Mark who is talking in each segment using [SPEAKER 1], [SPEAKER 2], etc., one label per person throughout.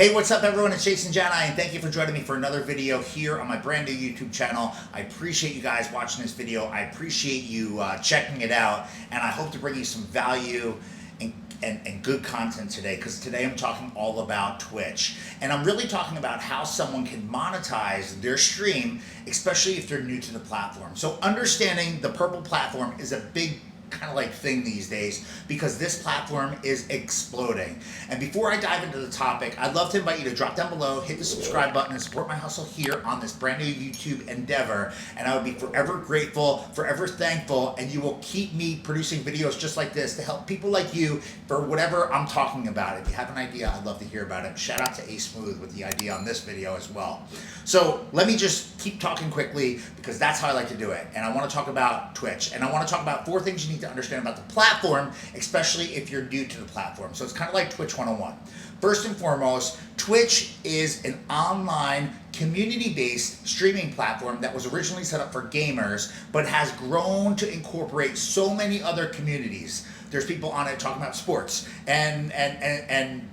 [SPEAKER 1] Hey, what's up everyone? It's Jason Jani, and thank you for joining me for another video here on my brand new YouTube channel. I appreciate you guys watching this video. I appreciate you checking it out, and I hope to bring you some value and good content today, because today I'm talking all about Twitch. And I'm really talking about how someone can monetize their stream, especially if they're new to the platform. So understanding the purple platform is a big kind of like thing these days, because this platform is exploding. And before I dive into the topic, I'd love to invite you to drop down below, hit the subscribe button, and support my hustle here on this brand new YouTube endeavor. And I would be forever grateful, forever thankful, and you will keep me producing videos just like this to help people like you for whatever I'm talking about. If you have an idea, I'd love to hear about it. Shout out to A Smooth with the idea on this video as well. So let me just keep talking quickly, because that's how I like to do it. And I want to talk about Twitch, and I want to talk about 4 things you need to understand about the platform, especially if you're new to the platform. So it's kind of like Twitch 101. First and foremost, Twitch is an online community-based streaming platform that was originally set up for gamers, but has grown to incorporate so many other communities. There's people on it talking about sports and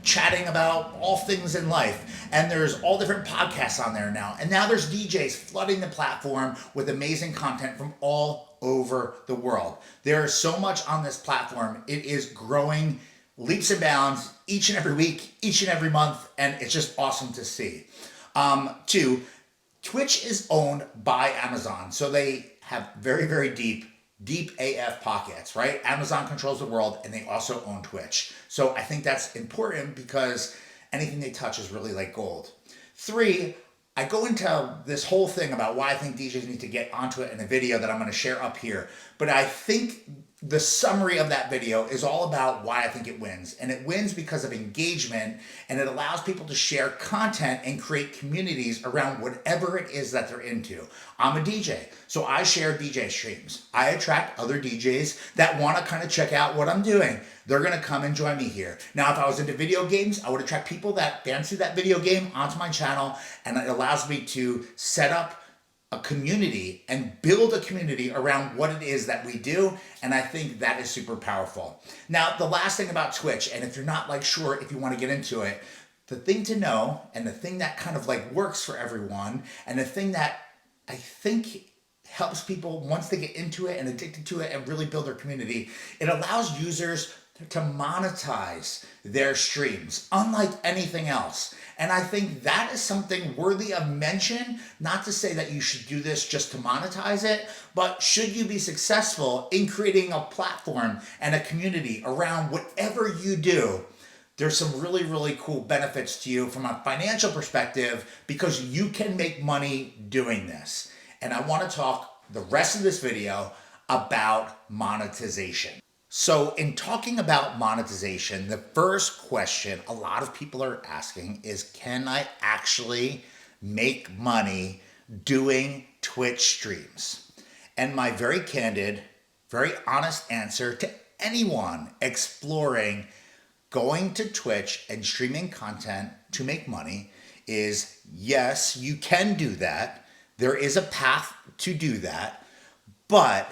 [SPEAKER 1] chatting about all things in life. And there's all different podcasts on there now. And now there's DJs flooding the platform with amazing content from all over the world. There is so much on this platform. It is growing leaps and bounds each and every week, each and every month, and it's just awesome to see. 2, Twitch is owned by Amazon, so they have very, very deep AF pockets, right? Amazon controls the world, and they also own Twitch. So I think that's important, because anything they touch is really like gold. 3, I go into this whole thing about why I think DJs need to get onto it in a video that I'm going to share up here. But I think the summary of that video is all about why I think it wins. And it wins because of engagement, and it allows people to share content and create communities around whatever it is that they're into. I'm a DJ, so I share DJ streams. I attract other DJs that want to kind of check out what I'm doing. They're going to come and join me here. Now, if I was into video games, I would attract people that fancy that video game onto my channel, and it allows me to set up a community and build a community around what it is that we do. And I think that is super powerful. Now, the last thing about Twitch, and if you're not like sure if you want to get into it, the thing to know, and the thing that kind of like works for everyone, and the thing that I think helps people once they get into it and addicted to it and really build their community, it allows users to monetize their streams, unlike anything else. And I think that is something worthy of mention, not to say that you should do this just to monetize it, but should you be successful in creating a platform and a community around whatever you do, there's some really, really cool benefits to you from a financial perspective, because you can make money doing this. And I want to talk the rest of this video about monetization. So in talking about monetization, the first question a lot of people are asking is, can I actually make money doing Twitch streams? And my very candid, very honest answer to anyone exploring going to Twitch and streaming content to make money is, yes, you can do that. There is a path to do that, but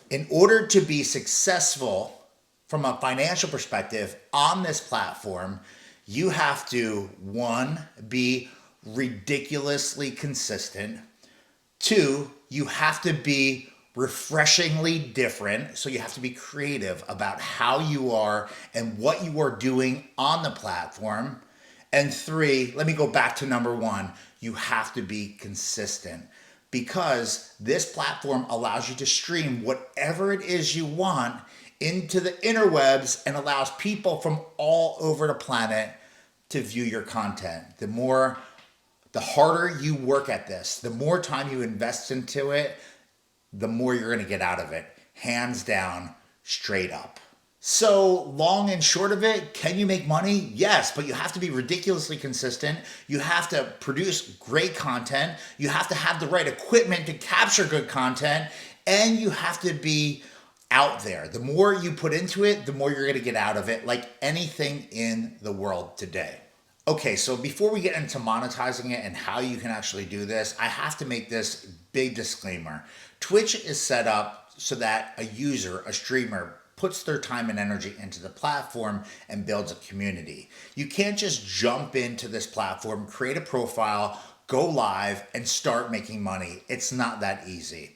[SPEAKER 1] in order to be successful from a financial perspective on this platform, you have to, 1, be ridiculously consistent. 2, you have to be refreshingly different. So you have to be creative about how you are and what you are doing on the platform. And 3, let me go back to number 1, you have to be consistent, because this platform allows you to stream whatever it is you want into the interwebs and allows people from all over the planet to view your content. The harder you work at this, the more time you invest into it, the more you're going to get out of it. Hands down, straight up. So long and short of it, can you make money? Yes, but you have to be ridiculously consistent. You have to produce great content. You have to have the right equipment to capture good content. And you have to be out there. The more you put into it, the more you're going to get out of it, like anything in the world today. Okay, so before we get into monetizing it and how you can actually do this, I have to make this big disclaimer. Twitch is set up so that a user, a streamer, puts their time and energy into the platform and builds a community. You can't just jump into this platform, create a profile, go live, and start making money. It's not that easy.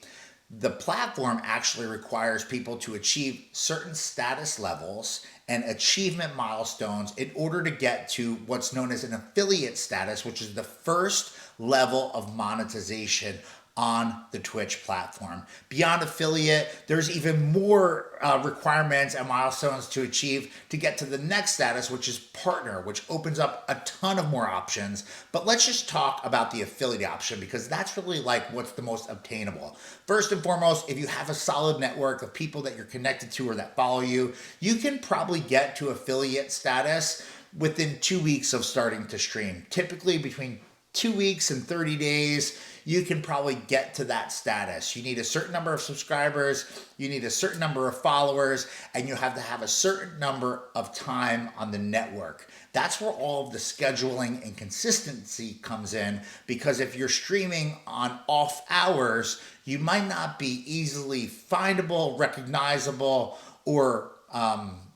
[SPEAKER 1] The platform actually requires people to achieve certain status levels and achievement milestones in order to get to what's known as an affiliate status, which is the first level of monetization on the Twitch platform. Beyond affiliate, there's even more requirements and milestones to achieve to get to the next status, which is partner, which opens up a ton of more options. But let's just talk about the affiliate option, because that's really like what's the most obtainable. First and foremost, if you have a solid network of people that you're connected to or that follow you, you can probably get to affiliate status within 2 weeks of starting to stream. Typically between 2 weeks and 30 days, you can probably get to that status. You need a certain number of subscribers, you need a certain number of followers, and you have to have a certain number of time on the network. That's where all of the scheduling and consistency comes in, because if you're streaming on off hours, you might not be easily findable, recognizable, or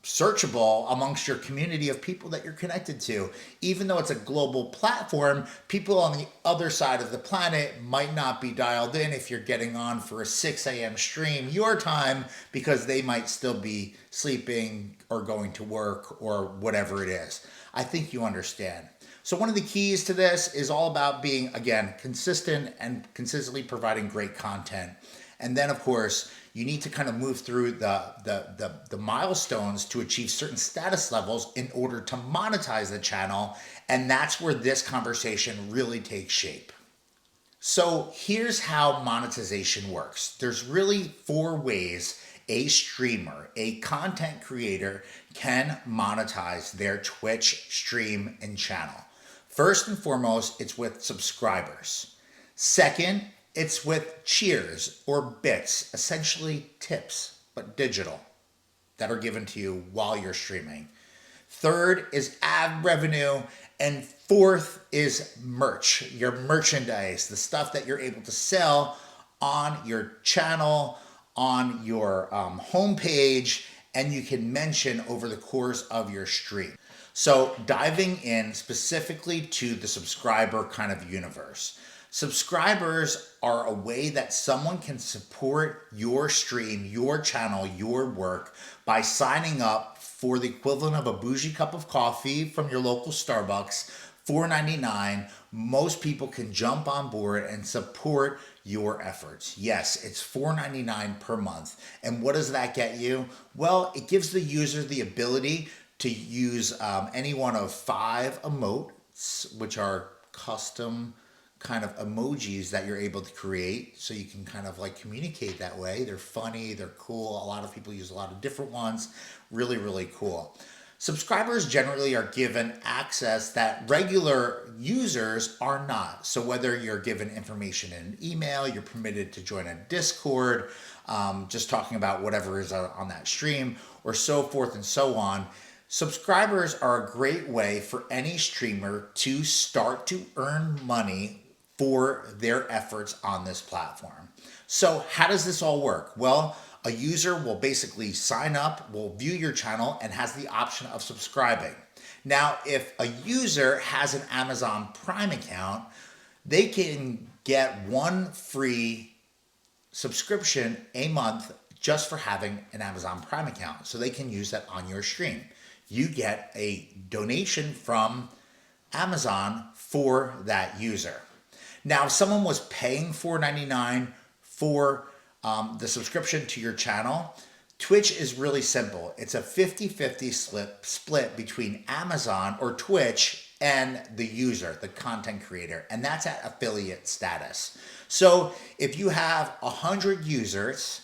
[SPEAKER 1] searchable amongst your community of people that you're connected to. Even though it's a global platform, people on the other side of the planet might not be dialed in if you're getting on for a 6 a.m. stream your time, because they might still be sleeping or going to work or whatever it is. I think you understand. So one of the keys to this is all about being, again, consistent and consistently providing great content. And then, of course, you need to kind of move through the milestones to achieve certain status levels in order to monetize the channel. And that's where this conversation really takes shape. So here's how monetization works. There's really 4 ways a streamer, a content creator, can monetize their Twitch stream and channel. First and foremost, it's with subscribers. Second, it's with cheers or bits, essentially tips, but digital, that are given to you while you're streaming. Third is ad revenue. And fourth is merch, your merchandise, the stuff that you're able to sell on your channel, on your homepage, and you can mention over the course of your stream. So diving in specifically to the subscriber kind of universe. Subscribers are a way that someone can support your stream, your channel, your work by signing up for the equivalent of a bougie cup of coffee from your local Starbucks, $4.99. Most people can jump on board and support your efforts. Yes, it's $4.99 per month. And what does that get you? Well, it gives the user the ability to use any one of 5 emotes, which are custom kind of emojis that you're able to create, so you can kind of like communicate that way. They're funny, they're cool. A lot of people use a lot of different ones. Really, really cool. Subscribers generally are given access that regular users are not. So whether you're given information in an email, you're permitted to join a Discord, just talking about whatever is on that stream, or so forth and so on. Subscribers are a great way for any streamer to start to earn money for their efforts on this platform. So how does this all work? Well, a user will basically sign up, will view your channel, and has the option of subscribing. Now, if a user has an Amazon Prime account, they can get 1 free subscription a month just for having an Amazon Prime account. So they can use that on your stream. You get a donation from Amazon for that user. Now, if someone was paying $4.99 for the subscription to your channel, Twitch is really simple. It's a 50-50 split between Amazon or Twitch and the user, the content creator, and that's at affiliate status. So if you have 100 users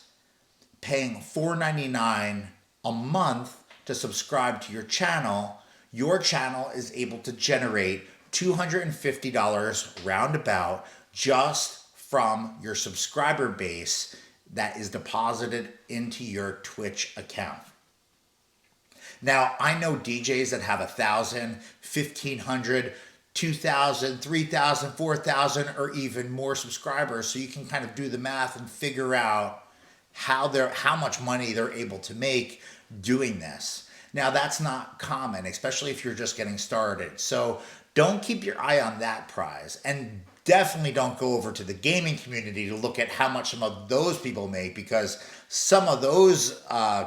[SPEAKER 1] paying $4.99 a month to subscribe to your channel is able to generate $250 roundabout just from your subscriber base that is deposited into your Twitch account. Now, I know DJs that have 1,000, 1,500, 2,000, 3,000, 4,000, or even more subscribers. So you can kind of do the math and figure out how much money they're able to make doing this. Now, that's not common, especially if you're just getting started. So don't keep your eye on that prize. And definitely don't go over to the gaming community to look at how much some of those people make, because some of those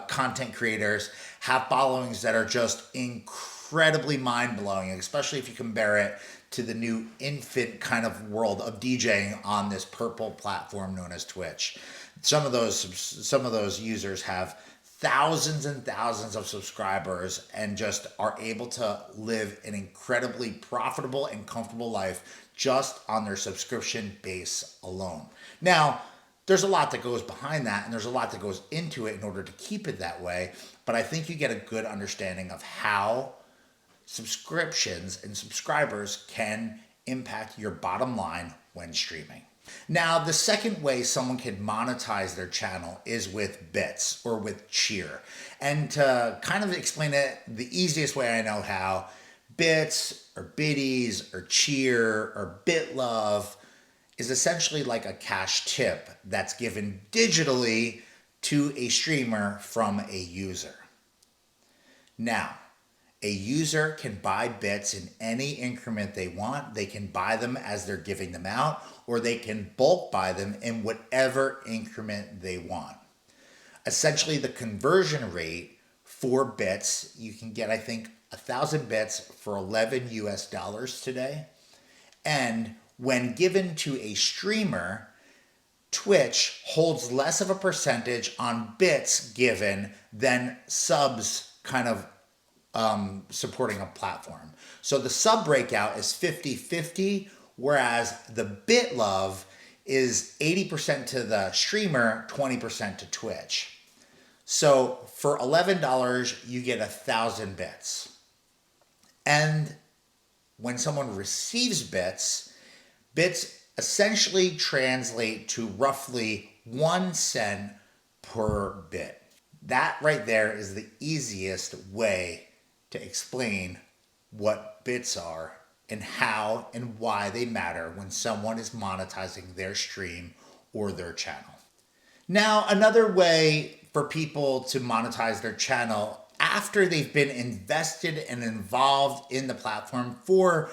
[SPEAKER 1] content creators have followings that are just incredibly mind-blowing, especially if you compare it to the new infant kind of world of DJing on this purple platform known as Twitch. Some of those users have thousands and thousands of subscribers and just are able to live an incredibly profitable and comfortable life just on their subscription base alone. Now, there's a lot that goes behind that, and there's a lot that goes into it in order to keep it that way, but I think you get a good understanding of how subscriptions and subscribers can impact your bottom line when streaming. Now, the second way someone can monetize their channel is with bits or with cheer. And to kind of explain it the easiest way I know how, bits or biddies or cheer or bit love is essentially like a cash tip that's given digitally to a streamer from a user. Now, a user can buy bits in any increment they want. They can buy them as they're giving them out, or they can bulk buy them in whatever increment they want. Essentially, the conversion rate for bits, you can get, I think, 1,000 bits for $11 today. And when given to a streamer, Twitch holds less of a percentage on bits given than subs kind of supporting a platform. So the sub breakout is 50-50, whereas the bit love is 80% to the streamer, 20% to Twitch. So for $11, you get 1,000 bits. And when someone receives bits, bits essentially translate to roughly 1 cent per bit. That right there is the easiest way to explain what bits are and how and why they matter when someone is monetizing their stream or their channel. Now, another way for people to monetize their channel after they've been invested and involved in the platform for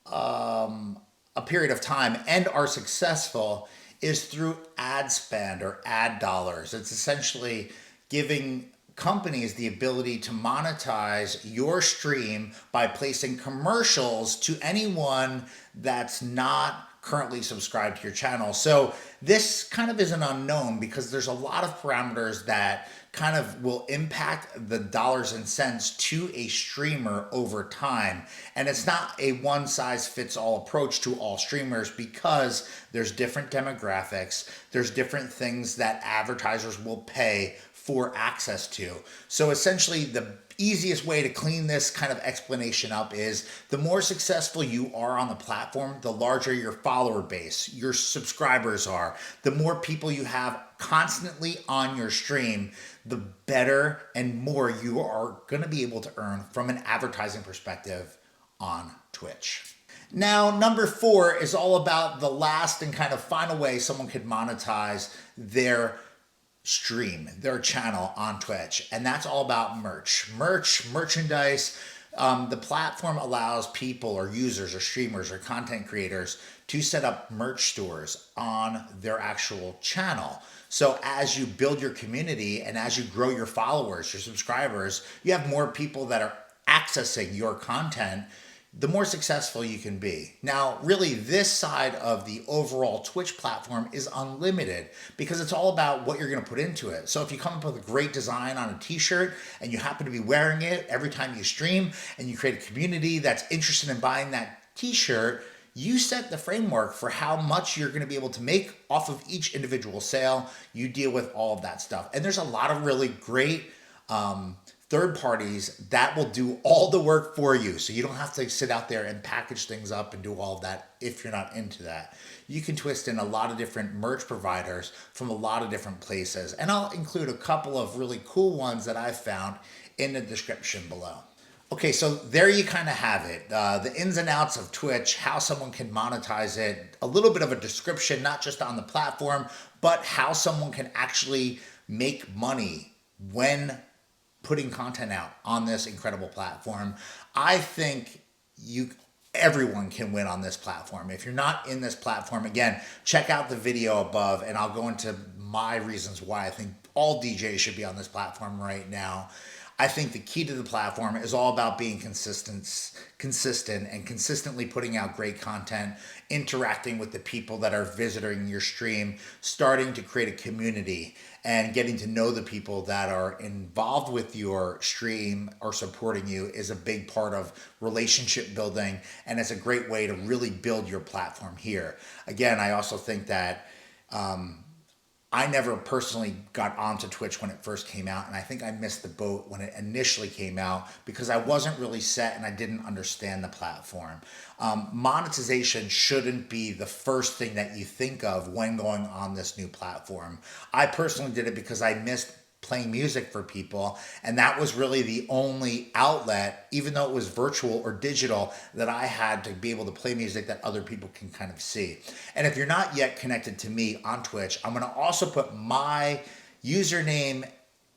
[SPEAKER 1] a period of time and are successful is through ad spend or ad dollars. It's essentially giving companies the ability to monetize your stream by placing commercials to anyone that's not currently subscribed to your channel. So this kind of is an unknown because there's a lot of parameters that kind of will impact the dollars and cents to a streamer over time. And it's not a one size fits all approach to all streamers because there's different demographics, there's different things that advertisers will pay for access to. So essentially the easiest way to clean this kind of explanation up is the more successful you are on the platform, the larger your follower base, your subscribers are, the more people you have constantly on your stream, the better and more you are going to be able to earn from an advertising perspective on Twitch. Now, number 4 is all about the last and kind of final way someone could monetize their stream, their channel on Twitch, and that's all about merchandise. The platform allows people or users or streamers or content creators to set up merch stores on their actual channel. So as you build your community and as you grow your followers, your subscribers, you have more people that are accessing your content, the more successful you can be. Now, really, this side of the overall Twitch platform is unlimited because it's all about what you're going to put into it. So if you come up with a great design on a t-shirt and you happen to be wearing it every time you stream and you create a community that's interested in buying that t-shirt, you set the framework for how much you're going to be able to make off of each individual sale. You deal with all of that stuff. And there's a lot of really great third parties that will do all the work for you. So you don't have to sit out there and package things up and do all of that if you're not into that. You can twist in a lot of different merch providers from a lot of different places. And I'll include a couple of really cool ones that I've found in the description below. Okay, so there you kind of have it. The ins and outs of Twitch, how someone can monetize it, a little bit of a description, not just on the platform, but how someone can actually make money when putting content out on this incredible platform. I think everyone can win on this platform. If you're not in this platform, again, check out the video above and I'll go into my reasons why I think all DJs should be on this platform right now. I think the key to the platform is all about being consistent and consistently putting out great content, interacting with the people that are visiting your stream, starting to create a community and getting to know the people that are involved with your stream or supporting you is a big part of relationship building, and it's a great way to really build your platform here. Again, I also think that I never personally got onto Twitch when it first came out, and I think I missed the boat when it initially came out because I wasn't really set and I didn't understand the platform. Monetization shouldn't be the first thing that you think of when going on this new platform. I personally did it because I missed playing music for people, and that was really the only outlet, even though it was virtual or digital, that I had to be able to play music that other people can kind of see. And if you're not yet connected to me on Twitch, I'm going to also put my username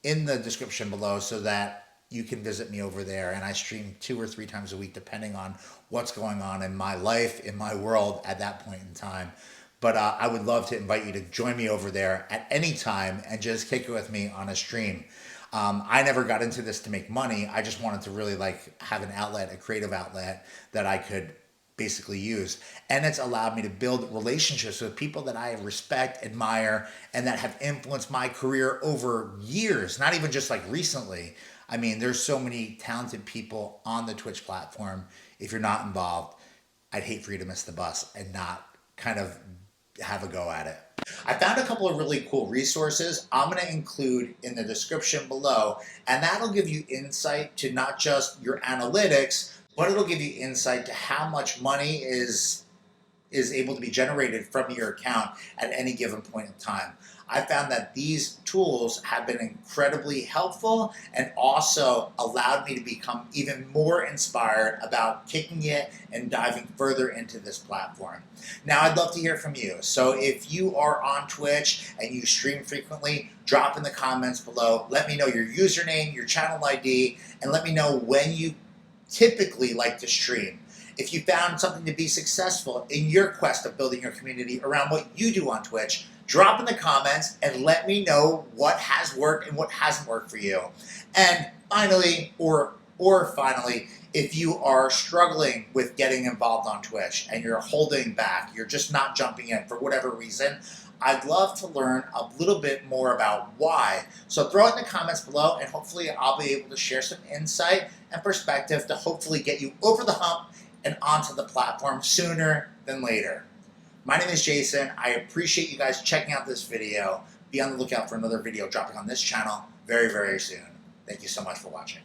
[SPEAKER 1] in the description below so that you can visit me over there, and I stream 2 or 3 times a week depending on what's going on in my life, in my world at that point in time. But I would love to invite you to join me over there at any time and just kick it with me on a stream. I never got into this to make money. I just wanted to really have an outlet, a creative outlet that I could basically use. And it's allowed me to build relationships with people that I respect, admire, and that have influenced my career over years, not even just recently. I mean, there's so many talented people on the Twitch platform. If you're not involved, I'd hate for you to miss the bus and not kind of have a go at it. I found a couple of really cool resources I'm going to include in the description below, and that'll give you insight to not just your analytics, but it'll give you insight to how much money is able to be generated from your account at any given point in time. I found that these tools have been incredibly helpful and also allowed me to become even more inspired about kicking it and diving further into this platform. Now, I'd love to hear from you. So if you are on Twitch and you stream frequently, drop in the comments below. Let me know your username, your channel ID, and let me know when you typically like to stream. If you found something to be successful in your quest of building your community around what you do on Twitch, drop in the comments and let me know what has worked and what hasn't worked for you. And finally, or finally, if you are struggling with getting involved on Twitch and you're holding back, you're just not jumping in for whatever reason, I'd love to learn a little bit more about why. So throw it in the comments below and hopefully I'll be able to share some insight and perspective to hopefully get you over the hump and onto the platform sooner than later. My name is Jason. I appreciate you guys checking out this video. Be on the lookout for another video dropping on this channel very, very soon. Thank you so much for watching.